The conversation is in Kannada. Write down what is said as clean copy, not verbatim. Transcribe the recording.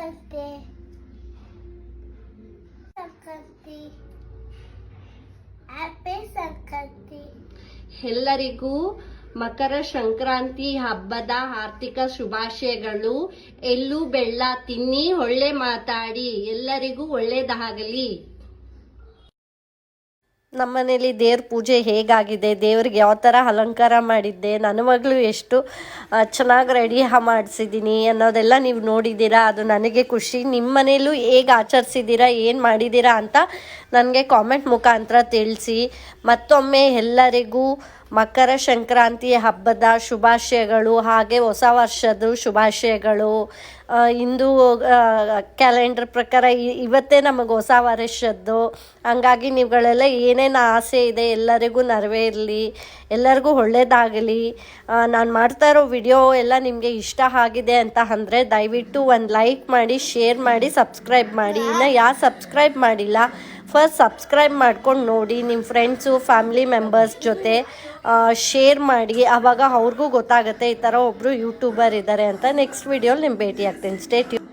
ಸಂಕ್ರಾಂತಿ ಸಂಕ್ರಾಂತಿ ಹ್ಯಾಪಿ ಸಂಕ್ರಾಂತಿ. ಎಲ್ಲರಿಗೂ ಮಕರ ಸಂಕ್ರಾಂತಿ ಹಬ್ಬದ ಆರ್ಥಿಕ ಶುಭಾಶಯಗಳು. ಎಳ್ಳು ಬೆಲ್ಲ ತಿನ್ನಿ, ಒಳ್ಳೆ ಮಾತಾಡಿ, ಎಲ್ಲರಿಗೂ ಒಳ್ಳೇದಾಗಲಿ. ನಮ್ಮನೇಲಿ ದೇವ್ರ ಪೂಜೆ ಹೇಗಾಗಿದೆ, ದೇವ್ರಿಗೆ ಯಾವ ಥರ ಅಲಂಕಾರ ಮಾಡಿದ್ದೆ, ನನ್ನ ಮಗಳು ಎಷ್ಟು ಚೆನ್ನಾಗಿ ರೆಡಿ ಮಾಡಿಸಿದ್ದೀನಿ ಅನ್ನೋದೆಲ್ಲ ನೀವು ನೋಡಿದ್ದೀರಾ. ಅದು ನನಗೆ ಖುಷಿ. ನಿಮ್ಮ ಮನೇಲೂ ಹೇಗೆ ಆಚರಿಸಿದ್ದೀರಾ, ಏನು ಮಾಡಿದ್ದೀರಾ ಅಂತ ನನಗೆ ಕಾಮೆಂಟ್ ಮುಖಾಂತರ ತಿಳಿಸಿ. ಮತ್ತೊಮ್ಮೆ ಎಲ್ಲರಿಗೂ ಮಕರ ಸಂಕ್ರಾಂತಿ ಹಬ್ಬದ ಶುಭಾಶಯಗಳು, ಹಾಗೆ ಹೊಸ ವರ್ಷದ ಶುಭಾಶಯಗಳು. ಹಿಂದೂ ಕ್ಯಾಲೆಂಡರ್ ಪ್ರಕಾರ ಇವತ್ತೇ ನಮಗೆ ಹೊಸ ವರ್ಷದ್ದು. ಹಂಗಾಗಿ ನೀವುಗಳೆಲ್ಲ ಏನೇನು ಆಸೆ ಇದೆ ಎಲ್ಲರಿಗೂ ನೆರವೇರಲಿ, ಎಲ್ಲರಿಗೂ ಒಳ್ಳೆಯದಾಗಲಿ. ನಾನು ಮಾಡ್ತಾ ಇರೋ ವಿಡಿಯೋ ಎಲ್ಲ ನಿಮಗೆ ಇಷ್ಟ ಆಗಿದೆ ಅಂತ ಅಂದರೆ ದಯವಿಟ್ಟು ಒಂದು ಲೈಕ್ ಮಾಡಿ, ಶೇರ್ ಮಾಡಿ, ಸಬ್ಸ್ಕ್ರೈಬ್ ಮಾಡಿ. ಇನ್ನು ಯಾರು ಸಬ್ಸ್ಕ್ರೈಬ್ ಮಾಡಿಲ್ಲ ಫಸ್ಟ್ ಸಬ್ಸ್ಕ್ರೈಬ್ ಮಾಡ್ಕೊಂಡು ನೋಡಿ. ನಿಮ್ಮ ಫ್ರೆಂಡ್ಸು ಫ್ಯಾಮಿಲಿ ಮೆಂಬರ್ಸ್ ಜೊತೆ ಶೇರ್ ಮಾಡಿ. ಆವಾಗ ಅವ್ರಿಗೂ ಗೊತ್ತಾಗುತ್ತೆ ಈ ಥರ ಒಬ್ಬರು ಯೂಟ್ಯೂಬರ್ ಇದ್ದಾರೆ ಅಂತ. ನೆಕ್ಸ್ಟ್ ವಿಡಿಯೋಲಿ ನಿಮ್ಮ ಭೇಟಿ ಆಗ್ತೀನಿ. Stay tune.